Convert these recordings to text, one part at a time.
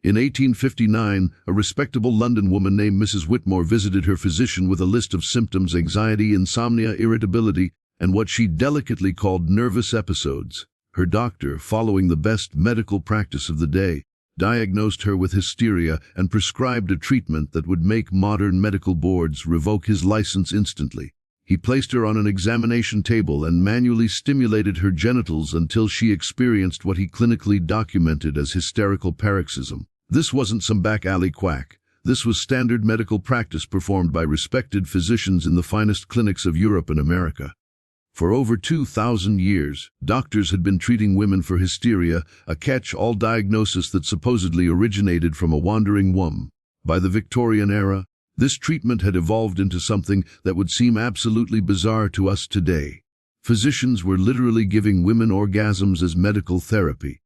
In 1859, a respectable London woman named Mrs. Whitmore visited her physician with a list of symptoms: anxiety, insomnia, irritability, and what she delicately called nervous episodes. Her doctor, following the best medical practice of the day, diagnosed her with hysteria and prescribed a treatment that would make modern medical boards revoke his license instantly. He placed her on an examination table and manually stimulated her genitals until she experienced what he clinically documented as hysterical paroxysm. This wasn't some back-alley quack. This was standard medical practice performed by respected physicians in the finest clinics of Europe and America. For over 2,000 years, doctors had been treating women for hysteria, a catch-all diagnosis that supposedly originated from a wandering womb. By the Victorian era, this treatment had evolved into something that would seem absolutely bizarre to us today. Physicians were literally giving women orgasms as medical therapy,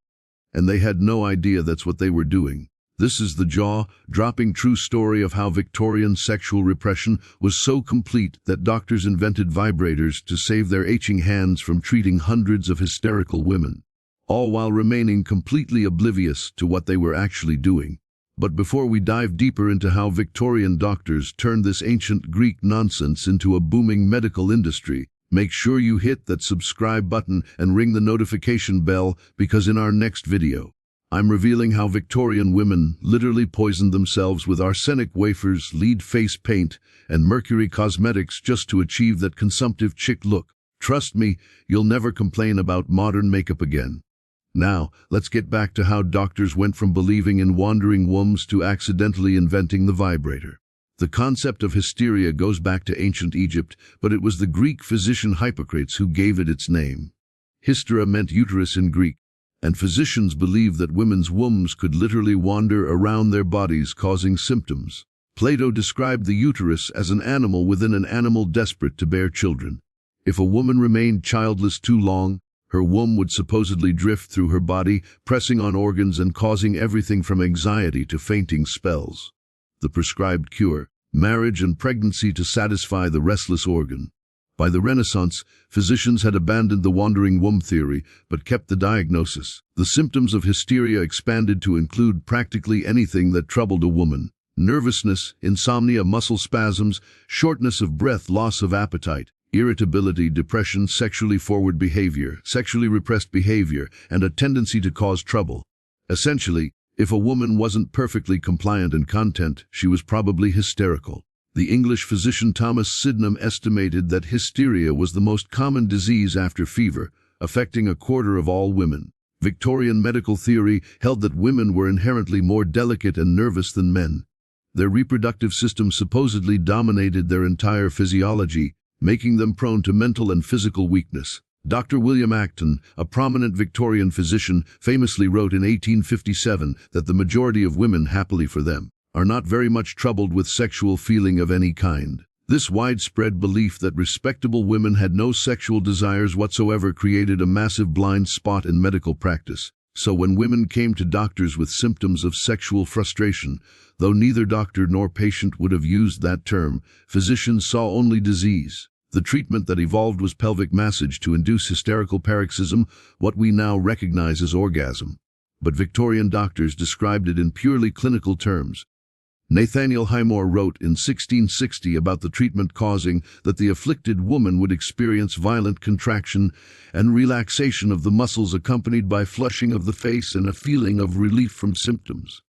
and they had no idea that's what they were doing. This is the jaw-dropping true story of how Victorian sexual repression was so complete that doctors invented vibrators to save their aching hands from treating hundreds of hysterical women, all while remaining completely oblivious to what they were actually doing. But before we dive deeper into how Victorian doctors turned this ancient Greek nonsense into a booming medical industry, make sure you hit that subscribe button and ring the notification bell, because in our next video, I'm revealing how Victorian women literally poisoned themselves with arsenic wafers, lead face paint, and mercury cosmetics just to achieve that consumptive chick look. Trust me, you'll never complain about modern makeup again. Now, let's get back to how doctors went from believing in wandering wombs to accidentally inventing the vibrator. The concept of hysteria goes back to ancient Egypt, but it was the Greek physician Hippocrates who gave it its name. Hystera meant uterus in Greek, and physicians believed that women's wombs could literally wander around their bodies, causing symptoms. Plato described the uterus as an animal within an animal desperate to bear children. If a woman remained childless too long, her womb would supposedly drift through her body, pressing on organs and causing everything from anxiety to fainting spells. The prescribed cure: marriage and pregnancy to satisfy the restless organ. By the Renaissance, physicians had abandoned the wandering womb theory, but kept the diagnosis. The symptoms of hysteria expanded to include practically anything that troubled a woman: nervousness, insomnia, muscle spasms, shortness of breath, loss of appetite, irritability, depression, sexually forward behavior, sexually repressed behavior, and a tendency to cause trouble. Essentially, if a woman wasn't perfectly compliant and content, she was probably hysterical. The English physician Thomas Sydenham estimated that hysteria was the most common disease after fever, affecting a quarter of all women. Victorian medical theory held that women were inherently more delicate and nervous than men. Their reproductive system supposedly dominated their entire physiology, making them prone to mental and physical weakness. Dr. William Acton, a prominent Victorian physician, famously wrote in 1857 that the majority of women, happily for them, are not very much troubled with sexual feeling of any kind. This widespread belief that respectable women had no sexual desires whatsoever created a massive blind spot in medical practice. So when women came to doctors with symptoms of sexual frustration, though neither doctor nor patient would have used that term, physicians saw only disease. The treatment that evolved was pelvic massage to induce hysterical paroxysm, what we now recognize as orgasm. But Victorian doctors described it in purely clinical terms. Nathaniel Highmore wrote in 1660 about the treatment causing that the afflicted woman would experience violent contraction and relaxation of the muscles accompanied by flushing of the face and a feeling of relief from symptoms.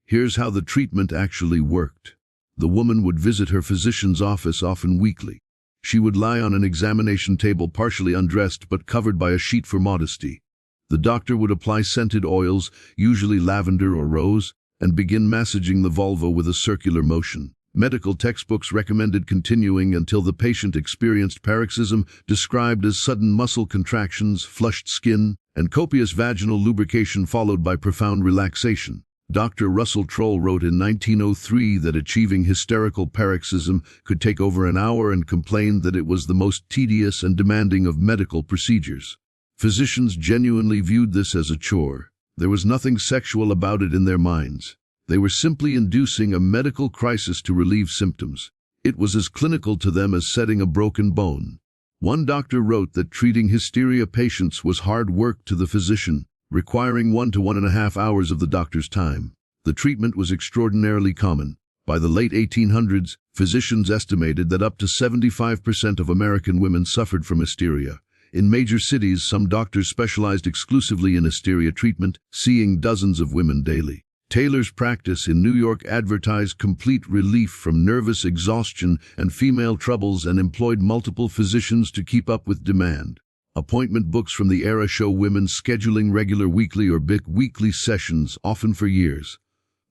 Here's how the treatment actually worked. The woman would visit her physician's office often weekly. She would lie on an examination table partially undressed but covered by a sheet for modesty. The doctor would apply scented oils, usually lavender or rose, and begin massaging the vulva with a circular motion. Medical textbooks recommended continuing until the patient experienced paroxysm, described as sudden muscle contractions, flushed skin, and copious vaginal lubrication followed by profound relaxation. Dr. Russell Troll wrote in 1903 that achieving hysterical paroxysm could take over an hour and complained that it was the most tedious and demanding of medical procedures. Physicians genuinely viewed this as a chore. There was nothing sexual about it in their minds. They were simply inducing a medical crisis to relieve symptoms. It was as clinical to them as setting a broken bone. One doctor wrote that treating hysteria patients was hard work to the physician, requiring 1 to 1.5 hours of the doctor's time. The The treatment was extraordinarily common. By the late 1800s, physicians estimated that up to 75% of American women suffered from hysteria. In major cities, some doctors specialized exclusively in hysteria treatment, seeing dozens of women daily. Taylor's practice in New York advertised complete relief from nervous exhaustion and female troubles and employed multiple physicians to keep up with demand. Appointment books from the era show women scheduling regular weekly or bi-weekly sessions, often for years.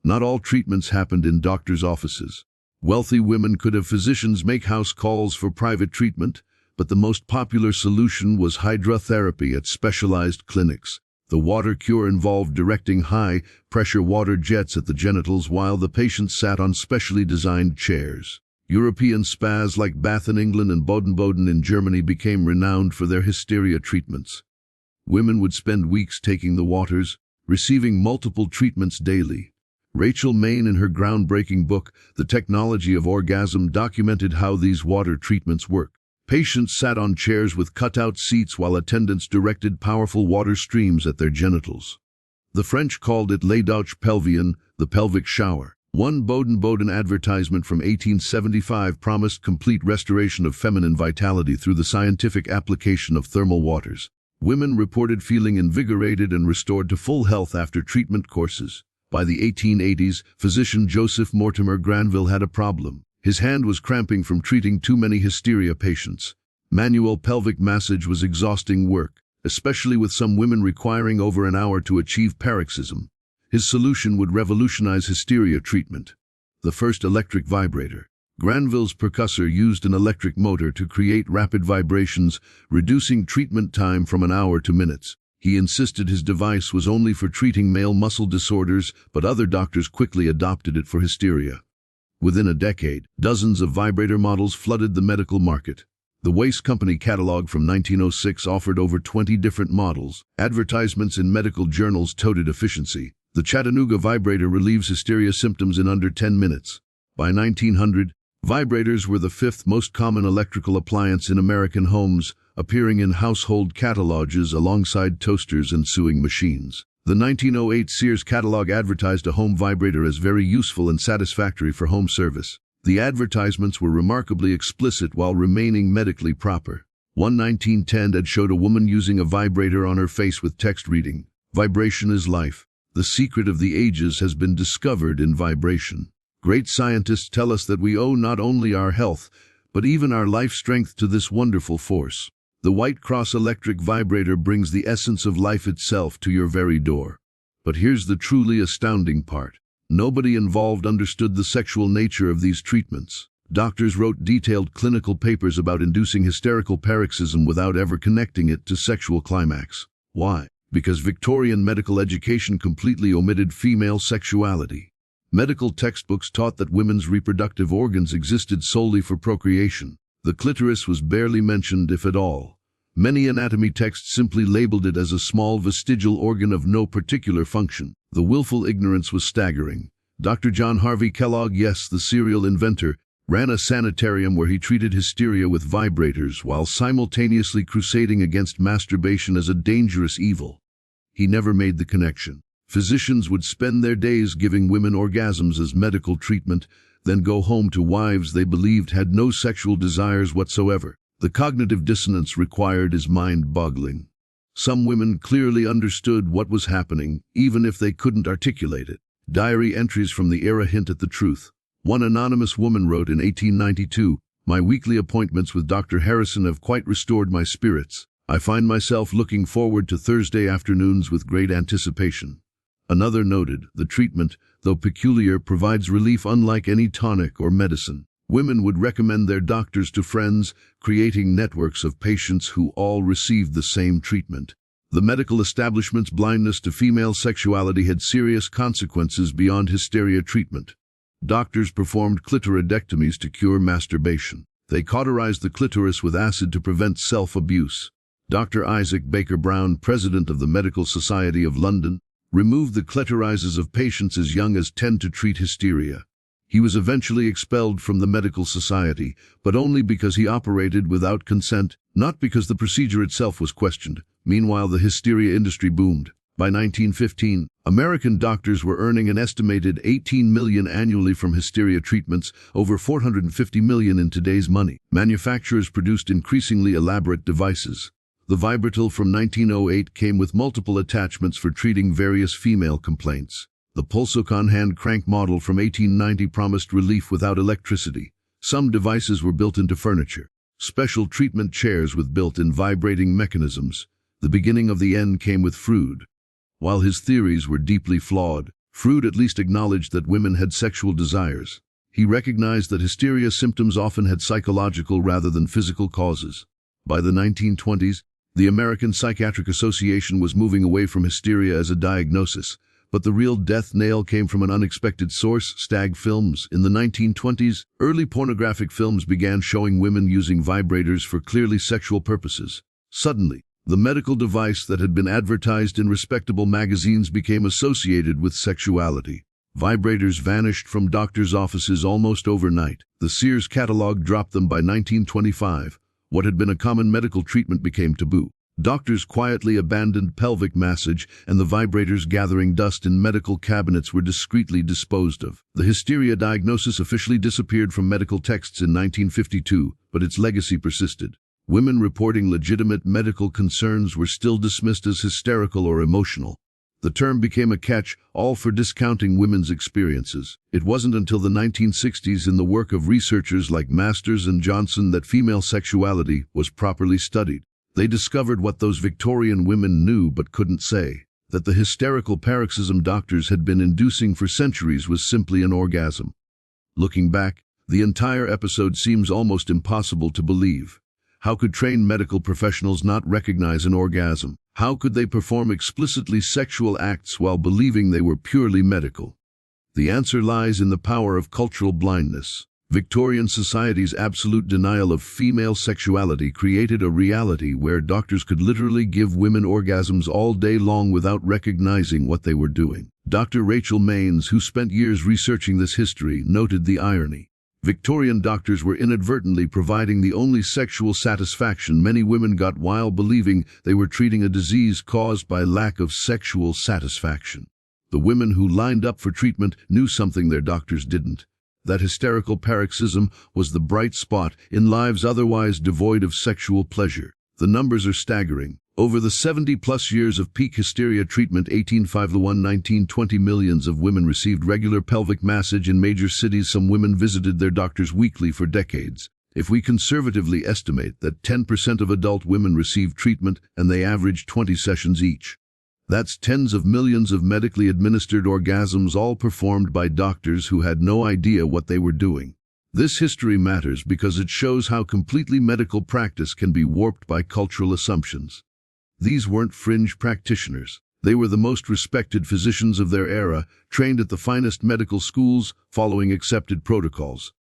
Not all treatments happened in doctors' offices. Wealthy women could have physicians make house calls for private treatment, but the most popular solution was hydrotherapy at specialized clinics. The water cure involved directing high-pressure water jets at the genitals while the patient sat on specially designed chairs. European spas like Bath in England and Baden-Baden in Germany became renowned for their hysteria treatments. Women would spend weeks taking the waters, receiving multiple treatments daily. Rachel Maine, in her groundbreaking book, The Technology of Orgasm, documented how these water treatments work. Patients sat on chairs with cutout seats while attendants directed powerful water streams at their genitals. The French called it les douches pelviennes, the pelvic shower. One Baden-Baden advertisement from 1875 promised complete restoration of feminine vitality through the scientific application of thermal waters. Women reported feeling invigorated and restored to full health after treatment courses. By the 1880s, physician Joseph Mortimer Granville had a problem. His hand was cramping from treating too many hysteria patients. Manual pelvic massage was exhausting work, especially with some women requiring over an hour to achieve paroxysm. His solution would revolutionize hysteria treatment. The first electric vibrator. Granville's percussor used an electric motor to create rapid vibrations, reducing treatment time from an hour to minutes. He insisted his device was only for treating male muscle disorders, but other doctors quickly adopted it for hysteria. Within a decade, dozens of vibrator models flooded the medical market. The Waste Company catalog from 1906 offered over 20 different models. Advertisements in medical journals touted efficiency. The Chattanooga vibrator relieves hysteria symptoms in under 10 minutes. By 1900, vibrators were the fifth most common electrical appliance in American homes, appearing in household catalogs alongside toasters and sewing machines. The 1908 Sears catalog advertised a home vibrator as very useful and satisfactory for home service. The advertisements were remarkably explicit while remaining medically proper. One 1910 ad showed a woman using a vibrator on her face with text reading, "Vibration is life. The secret of the ages has been discovered in vibration." Great scientists tell us that we owe not only our health, but even our life strength to this wonderful force. The White Cross electric vibrator brings the essence of life itself to your very door. But here's the truly astounding part. Nobody involved understood the sexual nature of these treatments. Doctors wrote detailed clinical papers about inducing hysterical paroxysm without ever connecting it to sexual climax. Why? Because Victorian medical education completely omitted female sexuality. Medical textbooks taught that women's reproductive organs existed solely for procreation. The clitoris was barely mentioned, if at all. Many anatomy texts simply labeled it as a small vestigial organ of no particular function. The willful ignorance was staggering. Dr. John Harvey Kellogg, yes, the serial inventor, ran a sanitarium where he treated hysteria with vibrators while simultaneously crusading against masturbation as a dangerous evil. He never made the connection. Physicians would spend their days giving women orgasms as medical treatment, then go home to wives they believed had no sexual desires whatsoever. The cognitive dissonance required is mind-boggling. Some women clearly understood what was happening, even if they couldn't articulate it. Diary entries from the era hint at the truth. One anonymous woman wrote in 1892, "My weekly appointments with Dr. Harrison have quite restored my spirits. I find myself looking forward to Thursday afternoons with great anticipation." Another noted, "The treatment, though peculiar, provides relief unlike any tonic or medicine." Women would recommend their doctors to friends, creating networks of patients who all received the same treatment. The medical establishment's blindness to female sexuality had serious consequences beyond hysteria treatment. Doctors performed clitoridectomies to cure masturbation. They cauterized the clitoris with acid to prevent self-abuse. Dr. Isaac Baker Brown, president of the Medical Society of London, removed the clitorises of patients as young as 10 to treat hysteria. He was eventually expelled from the medical society, but only because he operated without consent, not because the procedure itself was questioned. Meanwhile, the hysteria industry boomed. By 1915, American doctors were earning an estimated $18 million annually from hysteria treatments, over $450 million in today's money. Manufacturers produced increasingly elaborate devices. The Vibrator from 1908 came with multiple attachments for treating various female complaints. The Pulsocon hand crank model from 1890 promised relief without electricity. Some devices were built into furniture. Special treatment chairs with built-in vibrating mechanisms. The beginning of the end came with Freud. While his theories were deeply flawed, Freud at least acknowledged that women had sexual desires. He recognized that hysteria symptoms often had psychological rather than physical causes. By the 1920s, the American Psychiatric Association was moving away from hysteria as a diagnosis, but the real death nail came from an unexpected source: stag films. In the 1920s, early pornographic films began showing women using vibrators for clearly sexual purposes. Suddenly, the medical device that had been advertised in respectable magazines became associated with sexuality. Vibrators vanished from doctors' offices almost overnight. The Sears catalog dropped them by 1925. What had been a common medical treatment became taboo. Doctors quietly abandoned pelvic massage, and the vibrators gathering dust in medical cabinets were discreetly disposed of. The hysteria diagnosis officially disappeared from medical texts in 1952, but its legacy persisted. Women reporting legitimate medical concerns were still dismissed as hysterical or emotional. The term became a catch-all for discounting women's experiences. It wasn't until the 1960s in the work of researchers like Masters and Johnson that female sexuality was properly studied. They discovered what those Victorian women knew but couldn't say, that the hysterical paroxysm doctors had been inducing for centuries was simply an orgasm. Looking back, the entire episode seems almost impossible to believe. How could trained medical professionals not recognize an orgasm? How could they perform explicitly sexual acts while believing they were purely medical? The answer lies in the power of cultural blindness. Victorian society's absolute denial of female sexuality created a reality where doctors could literally give women orgasms all day long without recognizing what they were doing. Dr. Rachel Maines, who spent years researching this history, noted the irony. Victorian doctors were inadvertently providing the only sexual satisfaction many women got while believing they were treating a disease caused by lack of sexual satisfaction. The women who lined up for treatment knew something their doctors didn't. That hysterical paroxysm was the bright spot in lives otherwise devoid of sexual pleasure. The numbers are staggering. Over the 70-plus years of peak hysteria treatment 1851-1920, millions of women received regular pelvic massage in major cities. Some women visited their doctors weekly for decades. If we conservatively estimate that 10% of adult women received treatment and they averaged 20 sessions each, that's tens of millions of medically administered orgasms, all performed by doctors who had no idea what they were doing. This history matters because it shows how completely medical practice can be warped by cultural assumptions. These weren't fringe practitioners. They were the most respected physicians of their era, trained at the finest medical schools, following accepted protocols.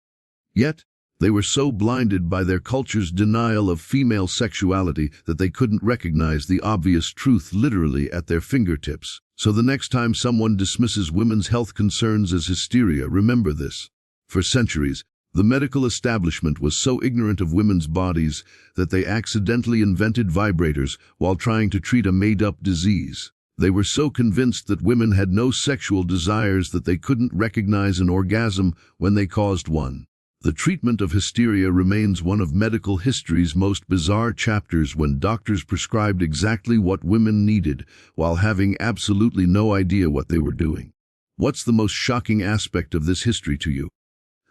Yet, they were so blinded by their culture's denial of female sexuality that they couldn't recognize the obvious truth literally at their fingertips. So the next time someone dismisses women's health concerns as hysteria, remember this. For centuries, the medical establishment was so ignorant of women's bodies that they accidentally invented vibrators while trying to treat a made-up disease. They were so convinced that women had no sexual desires that they couldn't recognize an orgasm when they caused one. The treatment of hysteria remains one of medical history's most bizarre chapters, when doctors prescribed exactly what women needed while having absolutely no idea what they were doing. What's the most shocking aspect of this history to you?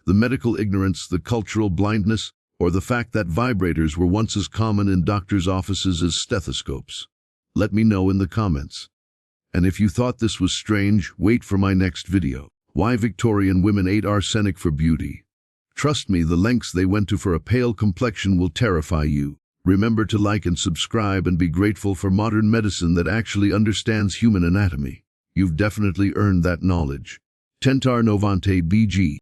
The medical ignorance, the cultural blindness, or the fact that vibrators were once as common in doctors' offices as stethoscopes? Let me know in the comments. And if you thought this was strange, wait for my next video. Why Victorian women ate arsenic for beauty. Trust me, the lengths they went to for a pale complexion will terrify you. Remember to like and subscribe, and be grateful for modern medicine that actually understands human anatomy. You've definitely earned that knowledge. Tentar Novante BG.